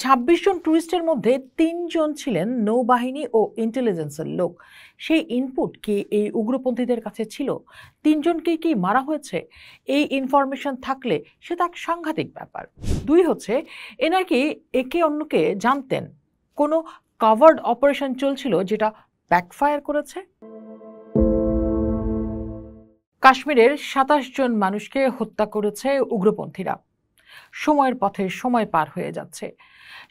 ২৬ জন টুরিস্টের মধ্যে ৩ জন ছিলেন নৌবাহিনী ও ইন্টেলিজেন্সের লোক। সেই ইনপুট কি এই উগ্রপন্থীদের কাছে ছিল? ৩ জনকেই কি মারা হয়েছে? এই ইনফরমেশন থাকলে সেটা এক সাংঘাতিক ব্যাপার। ২ হচ্ছে এনারা কি একে অন্যকে জানতেন? কোনো কভার্ড অপারেশন চলছিল যেটা ব্যাকফায়ার করেছে? কাশ্মীরের ২৭ জন মানুষকে হত্যা করেছে উগ্রপন্থীরা। সময়ের পথে সময় পার হয়ে যাচ্ছে।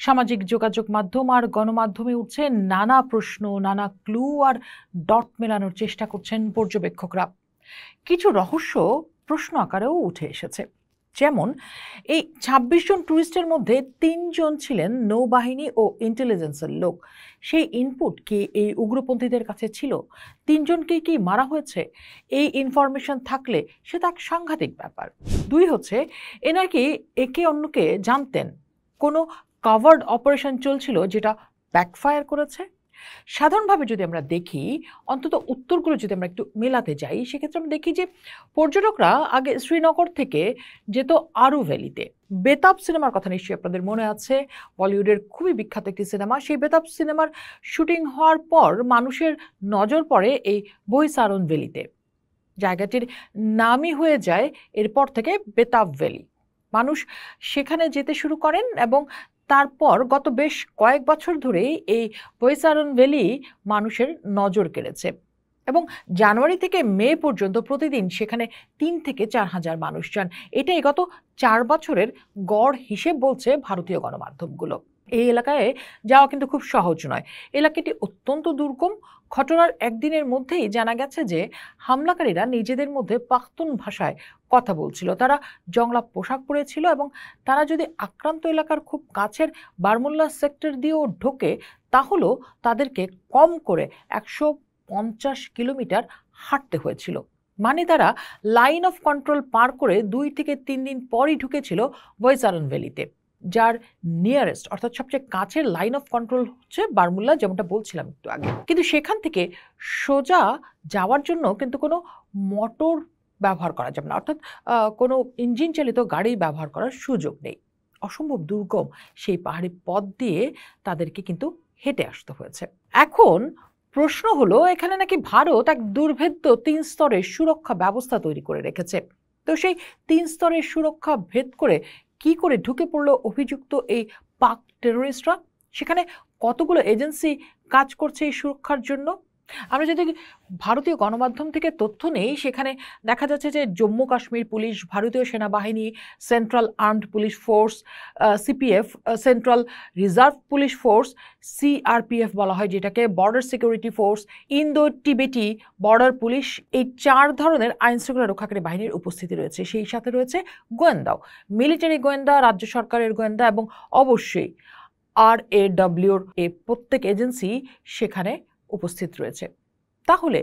সামাজিক যোগাযোগ মাধ্যম আর গণমাধ্যমে উঠছে নানা প্রশ্ন, নানা ক্লু আর ডট মেলানোর চেষ্টা করছেন পর্যবেক্ষকরা। কিছু রহস্য প্রশ্ন আকারেও উঠে এসেছে। যেমন এই ২৬ জন টুরিস্টের মধ্যে ৩ জন ছিলেন নৌবাহিনী ও ইন্টেলিজেন্সের লোক। সেই ইনপুট কি এই উগ্রপন্থীদের কাছে ছিল? ৩ জনকেই কি মারা হয়েছে? এই ইনফরমেশন থাকলে সেটা এক সাংঘাতিক ব্যাপার। ২ হচ্ছে এনারা কি একে অন্যকে জানতেন? কোনো কভার্ড অপারেশন চলছিল যেটা ব্যাকফায়ার করেছে? সাধারণভাবে যদি আমরা দেখি, অন্তত উত্তরগুলো যদি আমরা একটু মেলাতে যাই, সেক্ষেত্রে আমরা দেখি যে পর্যটকরা আগে শ্রীনগর থেকে যেত আরু ভ্যালিতে। বেতাব সিনেমার কথা নিশ্চয়ই আপনাদের মনে আছে, বলিউডের খুবই বিখ্যাত একটি সিনেমা। সেই বেতাব সিনেমার শুটিং হওয়ার পর মানুষের নজর পড়ে এই বহিসারন ভ্যালিতে। জায়গাটির নামই হয়ে যায় এরপর থেকে বেতাব ভ্যালি। মানুষ সেখানে যেতে শুরু করেন এবং তারপর গত বেশ কয়েক বছর ধরেই এই বহিসারন ভ্যালি মানুষের নজর কেড়েছে এবং জানুয়ারি থেকে মে পর্যন্ত প্রতিদিন সেখানে ৩ থেকে ৪ হাজার মানুষ যান। এটাই গত ৪ বছরের গড় হিসেব বলছে ভারতীয় গণমাধ্যমগুলো। এই এলাকায় যাওয়া কিন্তু খুব সহজ নয়। এলাকাটি অত্যন্ত দুর্গম। ঘটনার একদিনের মধ্যেই জানা গেছে যে হামলাকারীরা নিজেদের মধ্যে পাখতুন ভাষায় কথা বলছিল। তারা জংলা পোশাক পরেছিল এবং তারা যদি আক্রান্ত এলাকার খুব কাছের বারমুল্লা সেক্টর দিয়েও ঢোকে, তাহলেও তাদেরকে কম করে ১৫০ কিলোমিটার হাঁটতে হয়েছিল। মানে তারা লাইন অফ কন্ট্রোল পার করে ২ থেকে ৩ দিন পরই ঢুকেছিল বহিসারন ভ্যালিতে, যার নিয়ারেস্ট অর্থাৎ সবচেয়ে কাছের লাইন অফ কন্ট্রোল হচ্ছে বারমুল্লা, যেমনটা বলছিলাম একটু আগে। কিন্তু সেখান থেকে সোজা যাওয়ার জন্য কিন্তু কোনো মোটর ব্যবহার করা যাবে না, অর্থাৎ কোনো ইঞ্জিন চালিত গাড়ি ব্যবহার করার সুযোগ নেই। অসম্ভব দুর্গম সেই পাহাড়ি পথ দিয়ে তাদেরকে কিন্তু হেঁটে আসতে হয়েছে। এখন প্রশ্ন হলো, এখানে নাকি ভারত এক দুর্ভেদ্য ৩ স্তরের সুরক্ষা ব্যবস্থা তৈরি করে রেখেছে। তো সেই ৩ স্তরের সুরক্ষা ভেদ করে কি করে ঢুকে পড়লো অভিযুক্ত এই পাক টেরোরিস্টরা? সেখানে কতগুলো এজেন্সি কাজ করছে এই সুরক্ষার জন্য? আমরা যদি ভারতীয় গণমাধ্যম থেকে তথ্য নেই, সেখানে দেখা যাচ্ছে যে জম্মু কাশ্মীর পুলিশ, ভারতীয় সেনাবাহিনী, central armed police force, CPF, central reserve police force, CRPF বলা হয় যেটাকে, border security force, Indo Tibetan border police, এই ৪ ধরনের আইনশৃঙ্খলা রক্ষাকারী বাহিনীর উপস্থিতি রয়েছে। সেই সাথে রয়েছে গোয়েন্দাও, মিলিটারি গোয়েন্দা, রাজ্য সরকারের গোয়েন্দা এবং অবশ্যই RAWর এই প্রত্যেক এজেন্সি সেখানে উপস্থিত রয়েছে। তাহলে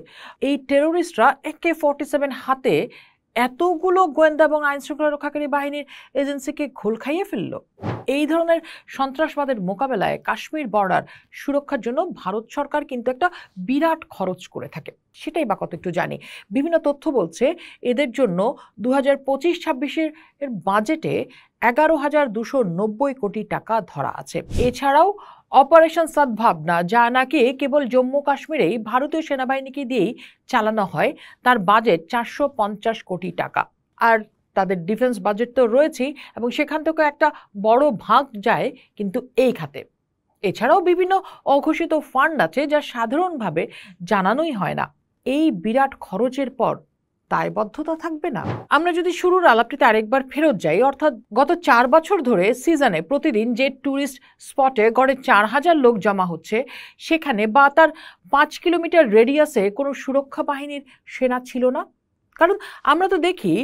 এই টেরোরিস্টরা AK-47 হাতে এতগুলো গোয়েন্দা এবং আইনশৃঙ্খলা রক্ষাকারী বাহিনীর এজেন্সিকে ঘোল খাইয়ে ফেলল। এই ধরনের সন্ত্রাসবাদের মোকাবেলায় কাশ্মীর বর্ডার সুরক্ষার জন্য ভারত সরকার কিন্তু একটা বিরাট খরচ করে থাকে। সেটাই বা কত একটু জানি। বিভিন্ন তথ্য বলছে এদের জন্য 2025-26 এর বাজেটে 11,290 কোটি টাকা ধরা আছে। এছাড়াও অপারেশন সদ্ভাবনা, যা নাকি কেবল জম্মু কাশ্মীরেই ভারতীয় সেনাবাহিনীকে দিয়েই চালানো হয়, তার বাজেট 450 কোটি টাকা। আর তাদের ডিফেন্স বাজেট তো রয়েছেই এবং সেখান থেকে একটা বড় ভাগ যায় কিন্তু এই খাতে। এছাড়াও বিভিন্ন অঘোষিত ফান্ড আছে যা সাধারণভাবে জানানোই হয় না। এই বিরাট খরচের পর দায়বদ্ধতা থাকবে না? আমরা যদি শুরুর আলাপটিতে আরেকবার ফেরত যাই, অর্থাৎ গত ৪ বছর ধরে সিজনে প্রতিদিন যে ট্যুরিস্ট স্পটে গড়ে ৪,০০০ লোক জমা হচ্ছে, সেখানে বা তার ৫ কিলোমিটার রেডিয়াসে কোনো সুরক্ষা বাহিনীর সেনা ছিল না। কারণ আমরা তো দেখি,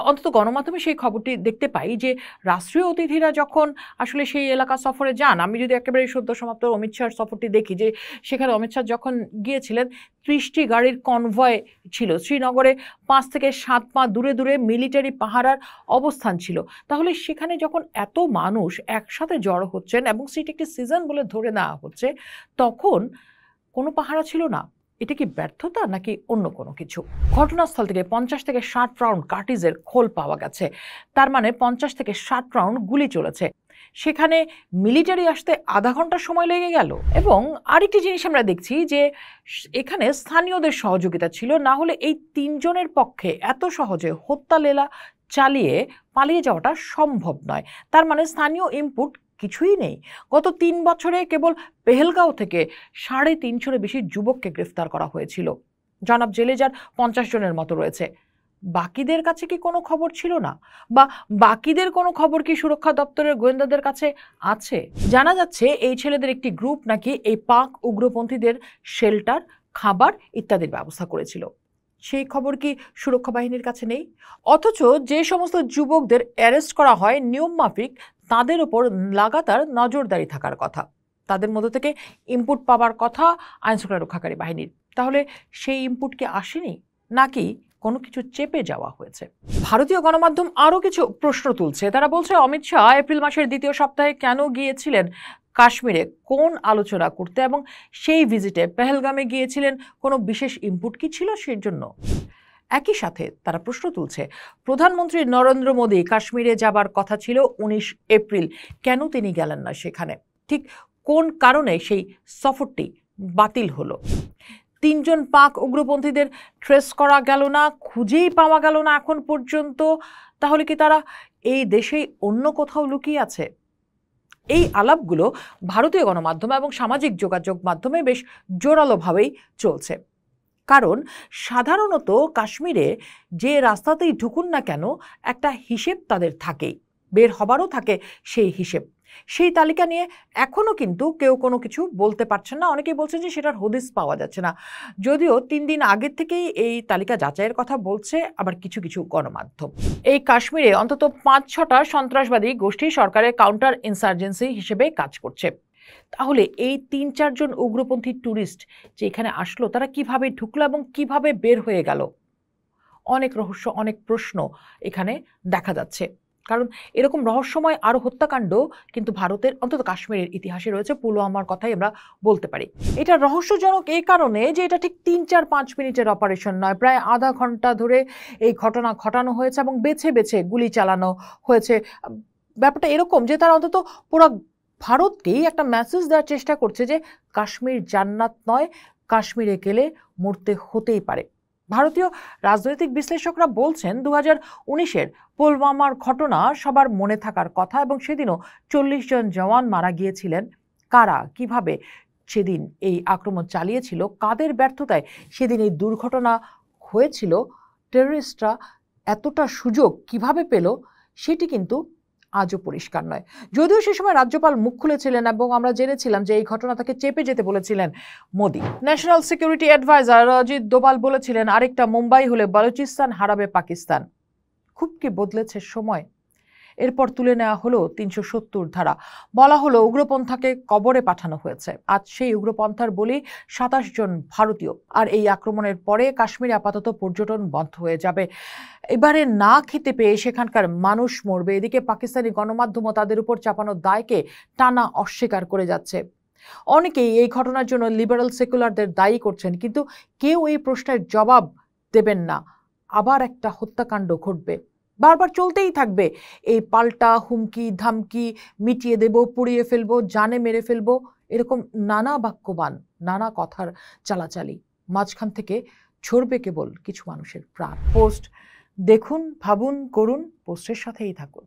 অন্তত গণমাধ্যমে সেই খবরটি দেখতে পাই যে রাষ্ট্রীয় অতিথিরা যখন আসলে সেই এলাকা সফরে যান, আমি যদি একেবারে সদ্য সমাপ্ত অমিত শাহর সফরটি দেখি, যে সেখানে অমিত শাহ যখন গিয়েছিলেন ৩০টি গাড়ির কনভয় ছিল, শ্রীনগরে ৫ থেকে ৭ পা দূরে দূরে মিলিটারি পাহারার অবস্থান ছিল। তাহলে সেখানে যখন এত মানুষ একসাথে জড়ো হচ্ছেন এবং সেটি একটি সিজন বলে ধরে নেওয়া হচ্ছে, তখন কোনো পাহারা ছিল না। এটা কি ব্যর্থতা নাকি অন্য কোনো কিছু? ঘটনাস্থল থেকে ৫০ থেকে ৬০ রাউন্ড কার্টিজের খোল পাওয়া গেছে। তার মানে ৫০ থেকে ৬০ রাউন্ড গুলি চলেছে। সেখানে মিলিটারি আসতে আধা ঘন্টা সময় লেগে গেল। এবং আরেকটি জিনিস আমরা দেখছি যে এখানে স্থানীয়দের সহযোগিতা ছিল, না হলে এই তিনজনের পক্ষে এত সহজে হত্যা লীলা চালিয়ে পালিয়ে যাওয়াটা সম্ভব নয়। তার মানে স্থানীয় ইনপুট কিছুই নেই। গত 3 বছরে কেবল পেহেলগাঁও থেকে 350 বেশি যুবককে গ্রেফতার করা হয়েছিল। জনাব জেলে যার 50 জনের মতো রয়েছে। বাকিদের কাছে কি কোনো খবর ছিল না? বা বাকিদের কোনো খবর কি সুরক্ষা দপ্তরের গোয়েন্দাদের কাছে আছে? জানা যাচ্ছে এই ছেলেদের একটি গ্রুপ নাকি এই পাক উগ্রপন্থীদের শেল্টার, খাবার ইত্যাদির ব্যবস্থা করেছিল। সেই খবর কি সুরক্ষা বাহিনীর কাছে নেই? অথচ যে সমস্ত যুবকদের অ্যারেস্ট করা হয় নিয়ম মাফিক, তাদের ওপর লাগাতার নজরদারি থাকার কথা, তাদের মধ্যে থেকে ইনপুট পাওয়ার কথা আইনশৃঙ্খলা রক্ষাকারী বাহিনীর। তাহলে সেই ইনপুট কি আসেনি, নাকি কোনো কিছু চেপে যাওয়া হয়েছে? ভারতীয় গণমাধ্যম আরও কিছু প্রশ্ন তুলছে। তারা বলছে অমিত শাহ এপ্রিল মাসের দ্বিতীয় সপ্তাহে কেন গিয়েছিলেন কাশ্মীরে, কোন আলোচনা করতে, এবং সেই ভিজিটে পেহেলগামে গিয়েছিলেন কোনো বিশেষ ইনপুট কি ছিল সেই জন্য? একই সাথে তারা প্রশ্ন তুলছে প্রধানমন্ত্রী নরেন্দ্র মোদী কাশ্মীরে যাবার কথা ছিল 19 এপ্রিল, কেন তিনি গেলেন না সেখানে? ঠিক কোন কারণে সেই সফরটি বাতিল হলো? 3 জন পাক উগ্রপন্থীদের ট্রেস করা গেল না, খুঁজেই পাওয়া গেল না এখন পর্যন্ত। তাহলে কি তারা এই দেশেই অন্য কোথাও লুকিয়ে আছে? এই আলাপগুলো ভারতীয় গণমাধ্যম এবং সামাজিক যোগাযোগ মাধ্যমে বেশ জোরালোভাবেই চলছে। কারণ সাধারণত কাশ্মীরে যে রাস্তাতেই ঢুকুন না কেন একটা হিসেব তাদের থাকেই, বের হবারও থাকে সেই হিসেব। সেই তালিকা নিয়ে এখনও কিন্তু কেউ কোনো কিছু বলতে পারছেন না। অনেকেই বলছেন যে সেটার হদিস পাওয়া যাচ্ছে না, যদিও 3 দিন আগের থেকেই এই তালিকা যাচাইয়ের কথা বলছে আবার কিছু কিছু গণমাধ্যম। এই কাশ্মীরে অন্তত 5-6টা সন্ত্রাসবাদী গোষ্ঠী সরকারের কাউন্টার ইনসার্জেন্সি হিসেবে কাজ করছে। তাহলে এই 3-4 জন উগ্রপন্থী ট্যুরিস্ট যে এখানে আসলো, তারা কিভাবে ঢুকলো এবং কিভাবে বের হয়ে গেল? অনেক রহস্য, অনেক প্রশ্ন এখানে দেখা যাচ্ছে। কারণ এরকম রহস্যময় আরও হত্যাকাণ্ড কিন্তু ভারতের, অন্তত কাশ্মীরের ইতিহাসে রয়েছে। পুলওয়ামার কথাই আমরা বলতে পারি। এটা রহস্যজনক এই কারণে যে এটা ঠিক 3-4-5 মিনিটের অপারেশন নয়, প্রায় আধা ঘন্টা ধরে এই ঘটনা ঘটানো হয়েছে এবং বেছে বেছে গুলি চালানো হয়েছে। ব্যাপারটা এরকম যে তারা অন্তত পুরো ভারতকেই একটা মেসেজ দেওয়ার চেষ্টা করছে যে কাশ্মীর জান্নাত নয়, কাশ্মীরে গেলে মরতে হতেই পারে। ভারতীয় রাজনৈতিক বিশ্লেষকরা বলছেন 2019-এর পুলওয়ামার ঘটনা সবার মনে থাকার কথা, এবং সেদিনও 40 জন জওয়ান মারা গিয়েছিলেন। কারা, কিভাবে সেদিন এই আক্রমণ চালিয়েছিল, কাদের ব্যর্থতায় সেদিন এই দুর্ঘটনা হয়েছিল, টেররিস্টরা এতটা সুযোগ কিভাবে পেল, সেটি কিন্তু আজও পরিষ্কার নয়। যদিও সে সময় রাজ্যপাল মুখ খুলেছিলেন এবং আমরা জেনেছিলাম যে এই ঘটনা তাকে চেপে যেতে বলেছিলেন Modi. National security adviser Ajit Doval বলেছিলেন আরেকটা মুম্বাই হলে বালুচিস্তান হারাবে পাকিস্তান। খুব কি বদলেছে সময়? এরপর তুলে নেওয়া হলো 370 ধারা, বলা হলো উগ্রপন্থাকে কবরে পাঠানো হয়েছে। আজ সেই উগ্রপন্থার বলি 27 জন ভারতীয়। আর এই আক্রমণের পরে কাশ্মীরে আপাতত পর্যটন বন্ধ হয়ে যাবে। এবারে না খেতে পেয়ে সেখানকার মানুষ মরবে। এদিকে পাকিস্তানি গণমাধ্যমও তাদের উপর চাপানো দায়কে টানা অস্বীকার করে যাচ্ছে। অনেকেই এই ঘটনার জন্য লিবারেল সেকুলারদের দায়ী করছেন, কিন্তু কেউ এই প্রশ্নের জবাব দেবেন না। আবার একটা হত্যাকাণ্ড ঘটবে, বারবার চলতেই থাকবে এই পাল্টা হুমকি ধামকি, মিটিয়ে দেব, পুড়িয়ে ফেলবো, জানে মেরে ফেলবো, এরকম নানা বাক্যবান, নানা কথার চালাচালি। মাঝখান থেকে ঝরবে কেবল কিছু মানুষের প্রাণ। পোস্ট দেখুন, ভাবুন, করুন, পোস্টের সাথেই থাকুন।